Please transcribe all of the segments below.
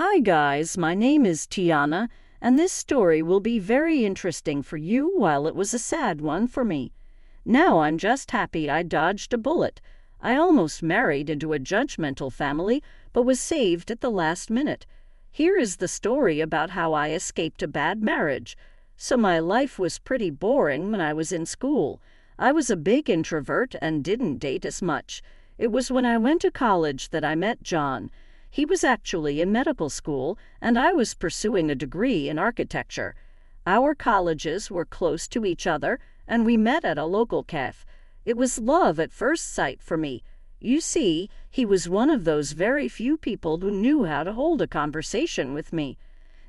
Hi guys, my name is Tiana, and this story will be very interesting for you while it was a sad one for me. Now I'm just happy I dodged a bullet. I almost married into a judgmental family, but was saved at the last minute. Here is the story about how I escaped a bad marriage. So my life was pretty boring when I was in school. I was a big introvert and didn't date as much. It was when I went to college that I met John. He was actually in medical school, and I was pursuing a degree in architecture. Our colleges were close to each other, and we met at a local cafe. It was love at first sight for me. You see, he was one of those very few people who knew how to hold a conversation with me.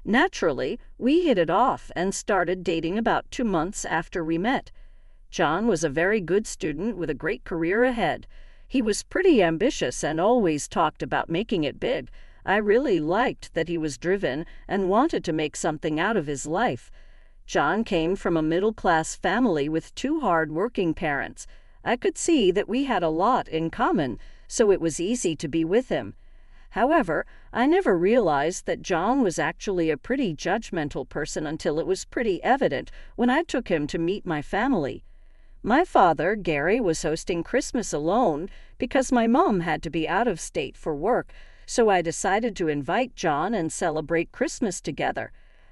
Naturally, we hit it off and started dating about 2 months after we met. John was a very good student with a great career ahead. He was pretty ambitious and always talked about making it big. I really liked that he was driven and wanted to make something out of his life. John came from a middle-class family with 2 hard-working parents. I could see that we had a lot in common, so it was easy to be with him. However, I never realized that John was actually a pretty judgmental person until it was pretty evident when I took him to meet my family. My father, Gary, was hosting Christmas alone because my mom had to be out of state for work, so I decided to invite John and celebrate Christmas together.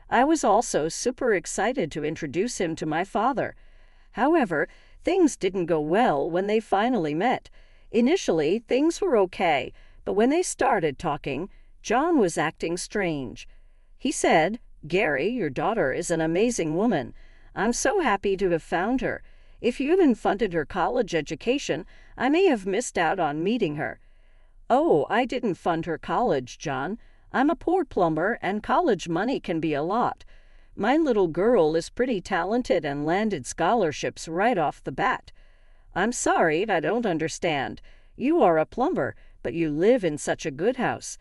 I was also super excited to introduce him to my father. However, things didn't go well when they finally met. Initially, things were okay, but when they started talking, John was acting strange. He said, "Gary, your daughter is an amazing woman. I'm so happy to have found her. If you hadn't funded her college education, I may have missed out on meeting her." "Oh, I didn't fund her college, John. I'm a poor plumber, and college money can be a lot. My little girl is pretty talented and landed scholarships right off the bat." "I'm sorry, I don't understand. You are a plumber, but you live in such a good house."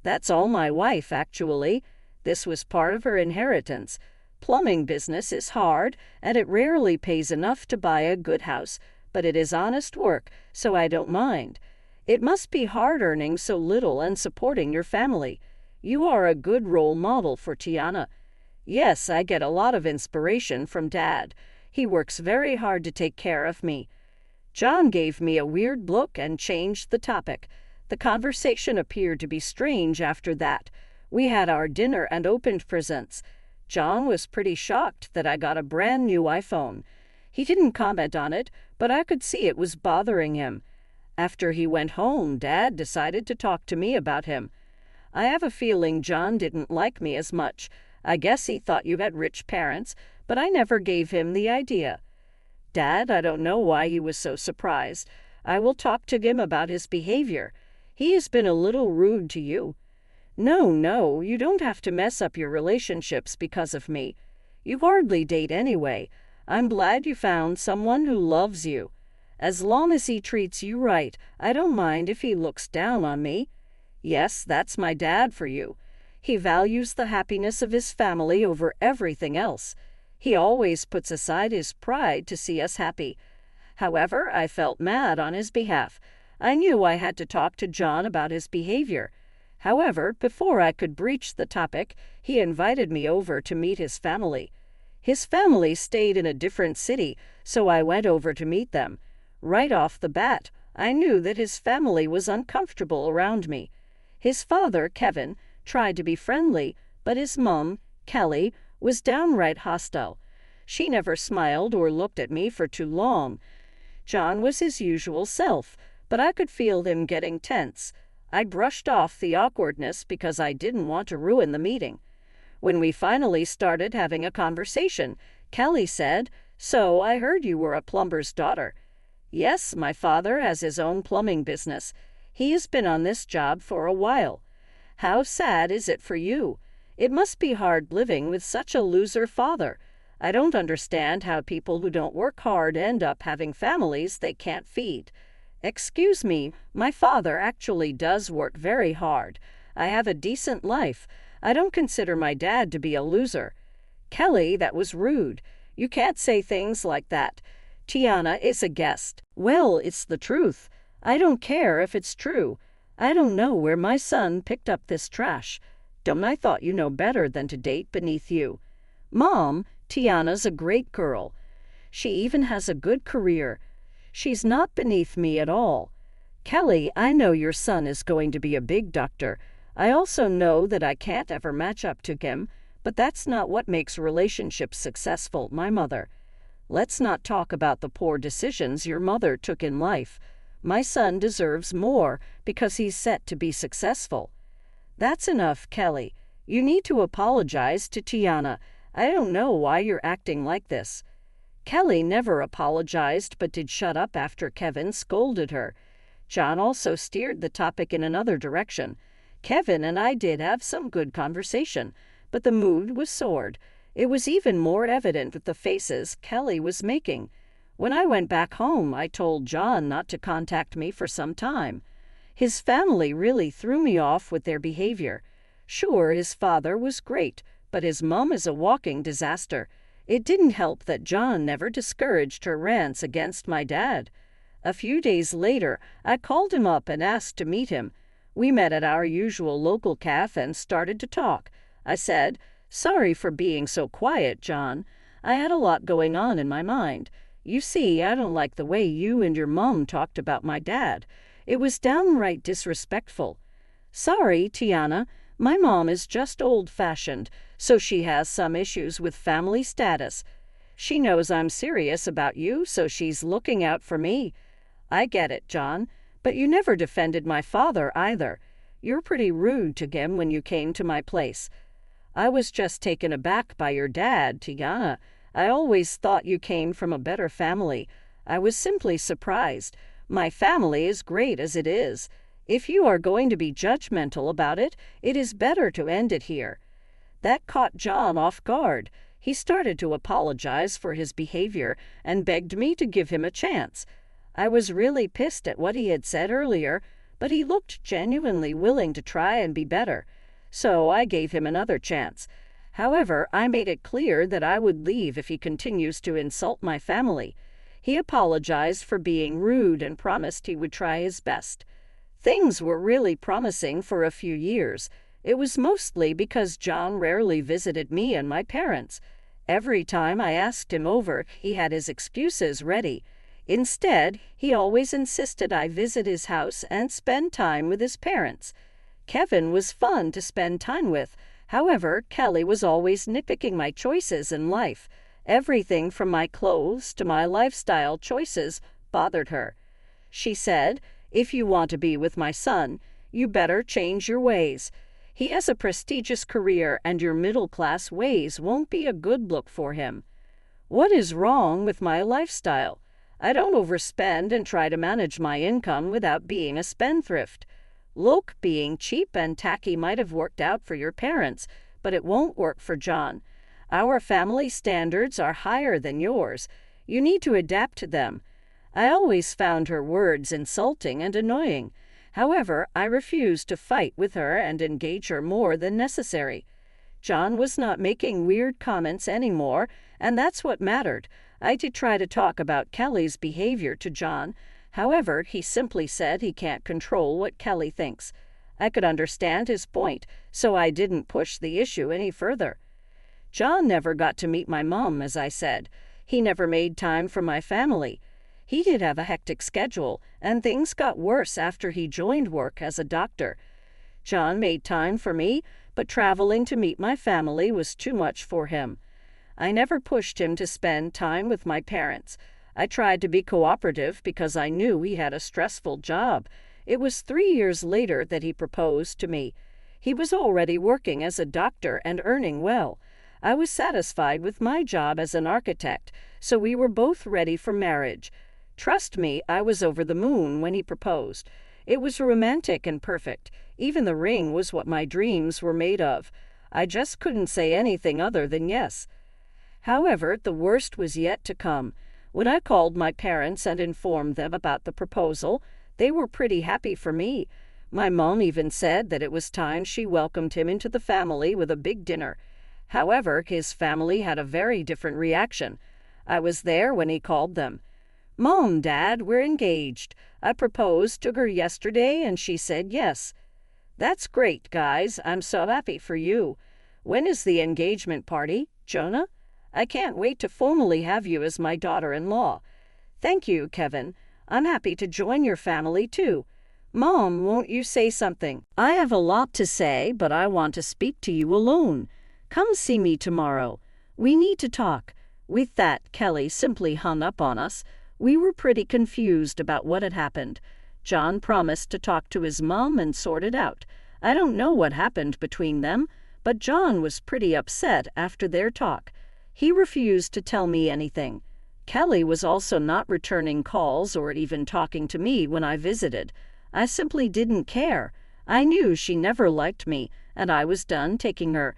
"That's all my wife, actually. This was part of her inheritance. Plumbing business is hard, and it rarely pays enough to buy a good house, but it is honest work, so I don't mind. It must be hard earning so little and supporting your family. You are a good role model for Tiana." "Yes, I get a lot of inspiration from Dad. He works very hard to take care of me." John gave me a weird look and changed the topic. The conversation appeared to be strange after that. We had our dinner and opened presents. John was pretty shocked that I got a brand new iPhone. He didn't comment on it, but I could see it was bothering him. After he went home, Dad decided to talk to me about him. "I have a feeling John didn't like me as much. I guess he thought you had rich parents, but I never gave him the idea." "Dad, I don't know why he was so surprised. I will talk to him about his behavior. He has been a little rude to you." No, you don't have to mess up your relationships because of me. You hardly date anyway. I'm glad you found someone who loves you. As long as he treats you right, I don't mind if he looks down on me. Yes, that's my dad for you. He values the happiness of his family over everything else. He always puts aside his pride to see us happy. However, I felt mad on his behalf. I knew I had to talk to John about his behavior. However, before I could breach the topic, he invited me over to meet his family. His family stayed in a different city, so I went over to meet them. Right off the bat, I knew that his family was uncomfortable around me. His father, Kevin, tried to be friendly, but his mom, Kelly, was downright hostile. She never smiled or looked at me for too long. John was his usual self, but I could feel him getting tense. I brushed off the awkwardness because I didn't want to ruin the meeting. When we finally started having a conversation, Kelly said, "So I heard you were a plumber's daughter." "Yes, my father has his own plumbing business. He has been on this job for a while." "How sad is it for you? It must be hard living with such a loser father. I don't understand how people who don't work hard end up having families they can't feed." "Excuse me, my father actually does work very hard. I have a decent life. I don't consider my dad to be a loser." "Kelly, that was rude. You can't say things like that. Tiana is a guest." "Well, it's the truth. I don't care if it's true. I don't know where my son picked up this trash." victim. I thought you know better than to date beneath you. Mom, Tiana's a great girl. She even has a good career. She's not beneath me at all. Kelly, I know your son is going to be a big doctor. I also know that I can't ever match up to him, but that's not what makes relationships successful, my mother. Let's not talk about the poor decisions your mother took in life. My son deserves more because he's set to be successful. That's enough, Kelly. You need to apologize to Tiana. I don't know why you're acting like this. Kelly never apologized but did shut up after Kevin scolded her. John also steered the topic in another direction. Kevin and I did have some good conversation, but the mood was soured. It was even more evident with the faces Kelly was making. When I went back home, I told John not to contact me for some time. His family really threw me off with their behavior. Sure, his father was great, but his mom is a walking disaster. It didn't help that John never discouraged her rants against my dad. A few days later, I called him up and asked to meet him. We met at our usual local cafe and started to talk. I said, "Sorry for being so quiet, John. I had a lot going on in my mind. You see, I don't like the way you and your mom talked about my dad. It was downright disrespectful." "Sorry, Tiana. My mom is just old-fashioned, so she has some issues with family status. She knows I'm serious about you, so she's looking out for me." "I get it, John, but you never defended my father either. You're pretty rude to him when you came to my place." "I was just taken aback by your dad, Tiana. I always thought you came from a better family. I was simply surprised. My family is great as it is. If you are going to be judgmental about it, it is better to end it here." That caught John off guard. He started to apologize for his behavior and begged me to give him a chance. I was really pissed at what he had said earlier, but he looked genuinely willing to try and be better. So I gave him another chance. However, I made it clear that I would leave if he continues to insult my family. He apologized for being rude and promised he would try his best. Things were really promising for a few years. It was mostly because John rarely visited me and my parents. Every time I asked him over, he had his excuses ready. Instead, he always insisted I visit his house and spend time with his parents. Kevin was fun to spend time with. However, Kelly was always nitpicking my choices in life. Everything from my clothes to my lifestyle choices bothered her. She said, "If you want to be with my son, you better change your ways. He has a prestigious career and your middle-class ways won't be a good look for him." What is wrong with my lifestyle? I don't overspend and try to manage my income without being a spendthrift. Look, being cheap and tacky might have worked out for your parents, but it won't work for John. Our family standards are higher than yours. You need to adapt to them. I always found her words insulting and annoying. However, I refused to fight with her and engage her more than necessary. John was not making weird comments anymore, and that's what mattered. I did try to talk about Kelly's behavior to John. However, he simply said he can't control what Kelly thinks. I could understand his point, so I didn't push the issue any further. John never got to meet my mom, as I said. He never made time for my family. He did have a hectic schedule, and things got worse after he joined work as a doctor. John made time for me, but traveling to meet my family was too much for him. I never pushed him to spend time with my parents. I tried to be cooperative because I knew he had a stressful job. It was 3 years later that he proposed to me. He was already working as a doctor and earning well. I was satisfied with my job as an architect, so we were both ready for marriage. Trust me, I was over the moon when he proposed. It was romantic and perfect. Even the ring was what my dreams were made of. I just couldn't say anything other than yes. However, the worst was yet to come. When I called my parents and informed them about the proposal, they were pretty happy for me. My mom even said that it was time she welcomed him into the family with a big dinner. However, his family had a very different reaction. I was there when he called them. "Mom, Dad, we're engaged. I proposed to her yesterday and she said yes." That's great, guys. I'm so happy for you. When is the engagement party, Jonah? I can't wait to formally have you as my daughter-in-law. Thank you, Kevin. I'm happy to join your family, too. Mom, won't you say something? I have a lot to say, but I want to speak to you alone. Come see me tomorrow. We need to talk. With that, Kelly simply hung up on us. We were pretty confused about what had happened. John promised to talk to his mom and sort it out. I don't know what happened between them, but John was pretty upset after their talk. He refused to tell me anything. Kelly was also not returning calls or even talking to me when I visited. I simply didn't care. I knew she never liked me, and I was done taking her.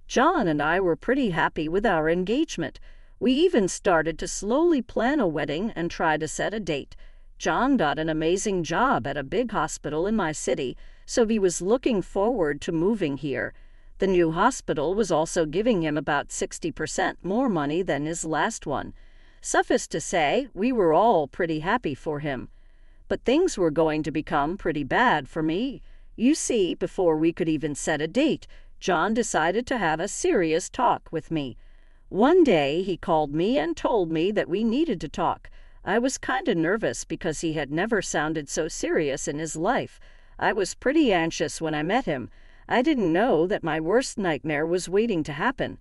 John and I were pretty happy with our engagement. We even started to slowly plan a wedding and try to set a date. John got an amazing job at a big hospital in my city, so he was looking forward to moving here. The new hospital was also giving him about 60% more money than his last one. Suffice to say, we were all pretty happy for him. But things were going to become pretty bad for me. You see, before we could even set a date, John decided to have a serious talk with me. One day he called me and told me that we needed to talk. I was kind of nervous because he had never sounded so serious in his life. I was pretty anxious when I met him. I didn't know that my worst nightmare was waiting to happen.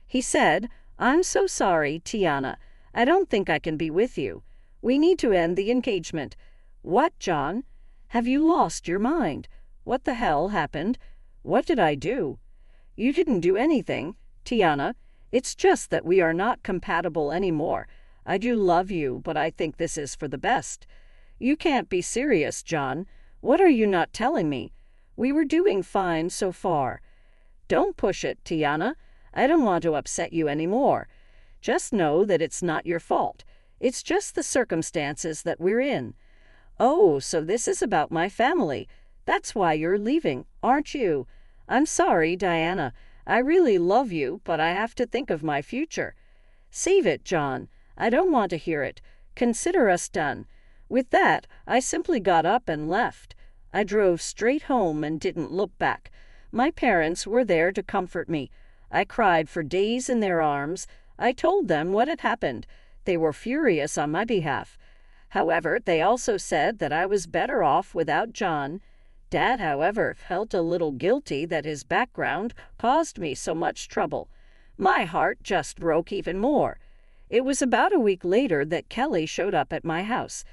He said, "I'm so sorry, Tiana. I don't think I can be with you. We need to end the engagement." "What, John? Have you lost your mind? What the hell happened? What did I do?" "You didn't do anything, Tiana. It's just that we are not compatible anymore. I do love you, but I think this is for the best." "You can't be serious, John. What are you not telling me? We were doing fine so far." "Don't push it, Tiana. I don't want to upset you anymore. Just know that it's not your fault. It's just the circumstances that we're in." "Oh, so this is about my family. That's why you're leaving, aren't you? I'm sorry, Diana. I really love you, but I have to think of my future." "Save it, John. I don't want to hear it. Consider us done." With that, I simply got up and left. I drove straight home and didn't look back. My parents were there to comfort me. I cried for days in their arms. I told them what had happened. They were furious on my behalf. However, they also said that I was better off without John. Dad, however, felt a little guilty that his background caused me so much trouble. My heart just broke even more. It was about a week later that Kelly showed up at my house.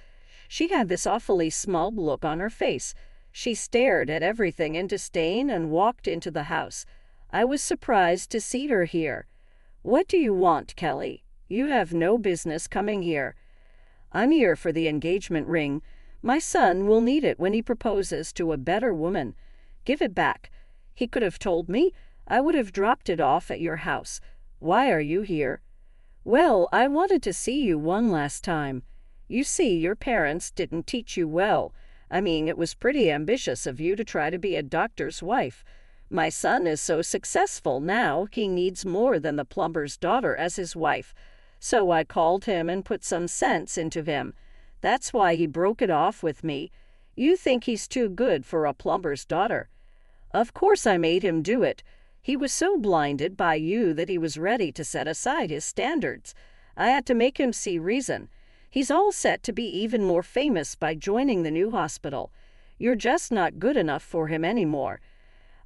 She had this awfully smug look on her face. She stared at everything in disdain and walked into the house. I was surprised to see her here. "What do you want, Kelly? You have no business coming here." "I'm here for the engagement ring. My son will need it when he proposes to a better woman. Give it back." "He could have told me. I would have dropped it off at your house. Why are you here?" "Well, I wanted to see you one last time. You see, your parents didn't teach you well. I mean, it was pretty ambitious of you to try to be a doctor's wife. My son is so successful now, he needs more than the plumber's daughter as his wife. So I called him and put some sense into him. That's why he broke it off with me. You think he's too good for a plumber's daughter." "Of course I made him do it. He was so blinded by you that he was ready to set aside his standards. I had to make him see reason. He's all set to be even more famous by joining the new hospital. You're just not good enough for him anymore."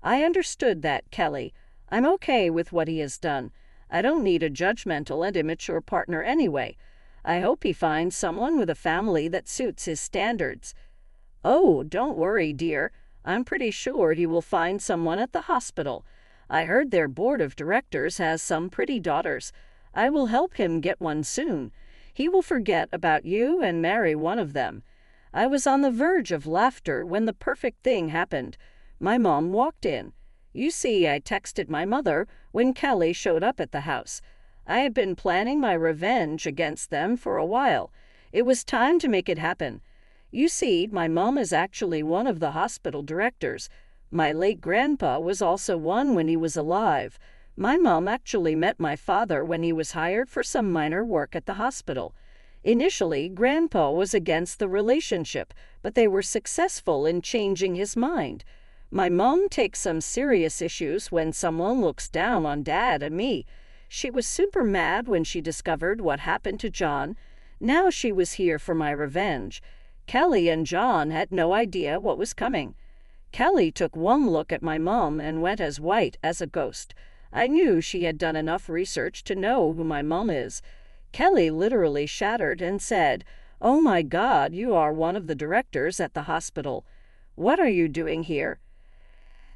"I understood that, Kelly. I'm okay with what he has done. I don't need a judgmental and immature partner anyway. I hope he finds someone with a family that suits his standards." "Oh, don't worry, dear. I'm pretty sure he will find someone at the hospital. I heard their board of directors has some pretty daughters. I will help him get one soon. He will forget about you and marry one of them." I was on the verge of laughter when the perfect thing happened. My mom walked in. You see, I texted my mother when Kelly showed up at the house. I had been planning my revenge against them for a while. It was time to make it happen. You see, my mom is actually one of the hospital directors. My late grandpa was also one when he was alive. My mom actually met my father when he was hired for some minor work at the hospital. Initially, Grandpa was against the relationship, but they were successful in changing his mind. My mom takes some serious issues when someone looks down on Dad and me. She was super mad when she discovered what happened to John. Now she was here for my revenge. Kelly and John had no idea what was coming. Kelly took one look at my mom and went as white as a ghost. I knew she had done enough research to know who my mom is. Kelly literally shattered and said, "Oh my God, you are one of the directors at the hospital. What are you doing here?"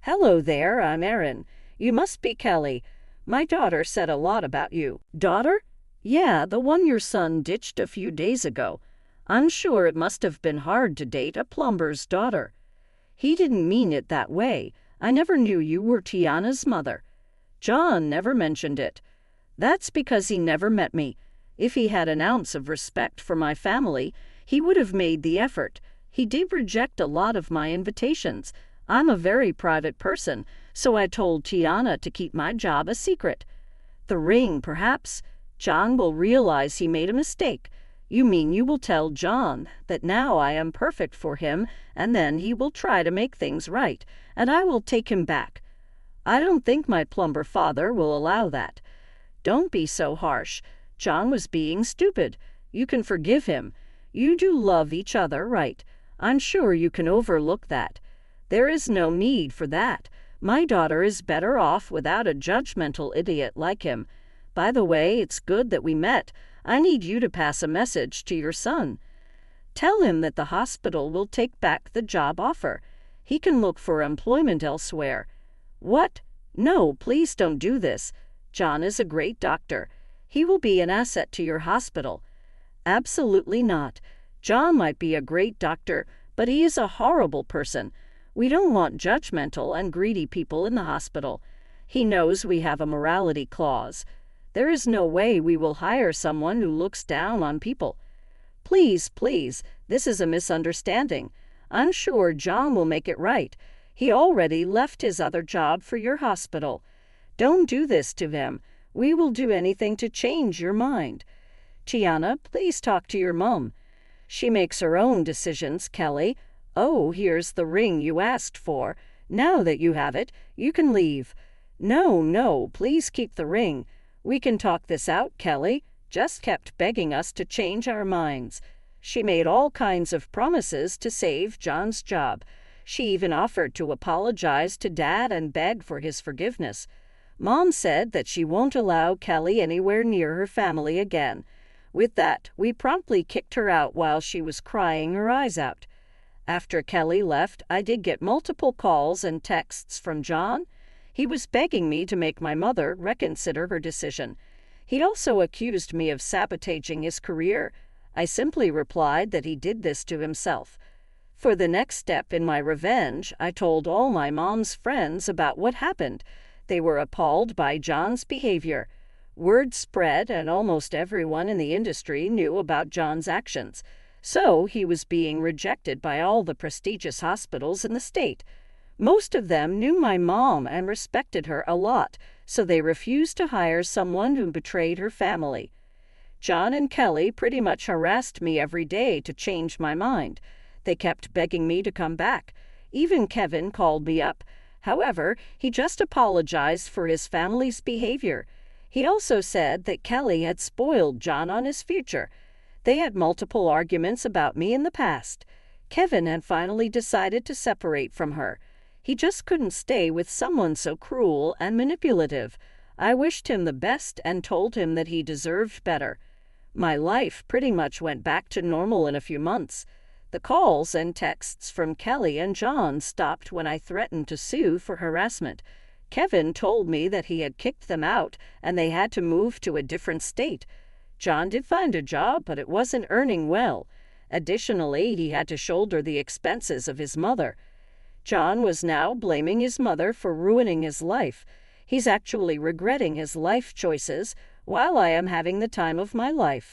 "Hello there, I'm Erin. You must be Kelly. My daughter said a lot about you." "Daughter?" "Yeah, the one your son ditched a few days ago. I'm sure it must have been hard to date a plumber's daughter." "He didn't mean it that way. I never knew you were Tiana's mother." "John never mentioned it." "That's because he never met me. If he had an ounce of respect for my family, he would have made the effort. He did reject a lot of my invitations. I'm a very private person, so I told Tiana to keep my job a secret." "The ring, perhaps. John will realize he made a mistake." "You mean you will tell John that now I am perfect for him, and then he will try to make things right, and I will take him back." "I don't think my plumber father will allow that." "Don't be so harsh. John was being stupid. You can forgive him. You do love each other, right? I'm sure you can overlook that." "There is no need for that. My daughter is better off without a judgmental idiot like him. By the way, it's good that we met. I need you to pass a message to your son. Tell him that the hospital will take back the job offer. He can look for employment elsewhere." "What? No, please don't do this. John is a great doctor. He will be an asset to your hospital." "Absolutely not. John might be a great doctor, but he is a horrible person. We don't want judgmental and greedy people in the hospital. He knows we have a morality clause. There is no way we will hire someone who looks down on people." "Please, please, this is a misunderstanding. I'm sure John will make it right. He already left his other job for your hospital. Don't do this to him. We will do anything to change your mind." "Tiana, please talk to your mom. She makes her own decisions, Kelly. Oh, here's the ring you asked for. Now that you have it, you can leave." No, please keep the ring. We can talk this out, Kelly. Just kept begging us to change our minds. She made all kinds of promises to save John's job. She even offered to apologize to Dad and beg for his forgiveness. Mom said that she won't allow Kelly anywhere near her family again. With that, we promptly kicked her out while she was crying her eyes out. After Kelly left, I did get multiple calls and texts from John. He was begging me to make my mother reconsider her decision. He also accused me of sabotaging his career. I simply replied that he did this to himself. For the next step in my revenge, I told all my mom's friends about what happened. They were appalled by John's behavior. Word spread, and almost everyone in the industry knew about John's actions. So he was being rejected by all the prestigious hospitals in the state. Most of them knew my mom and respected her a lot, so they refused to hire someone who betrayed her family. John and Kelly pretty much harassed me every day to change my mind. They kept begging me to come back. Even Kevin called me up. However, he just apologized for his family's behavior. He also said that Kelly had spoiled John on his future. They had multiple arguments about me in the past. Kevin had finally decided to separate from her. He just couldn't stay with someone so cruel and manipulative. I wished him the best and told him that he deserved better. My life pretty much went back to normal in a few months. The calls and texts from Kelly and John stopped when I threatened to sue for harassment. Kevin told me that he had kicked them out and they had to move to a different state. John did find a job, but it wasn't earning well. Additionally, he had to shoulder the expenses of his mother. John was now blaming his mother for ruining his life. He's actually regretting his life choices, while I am having the time of my life.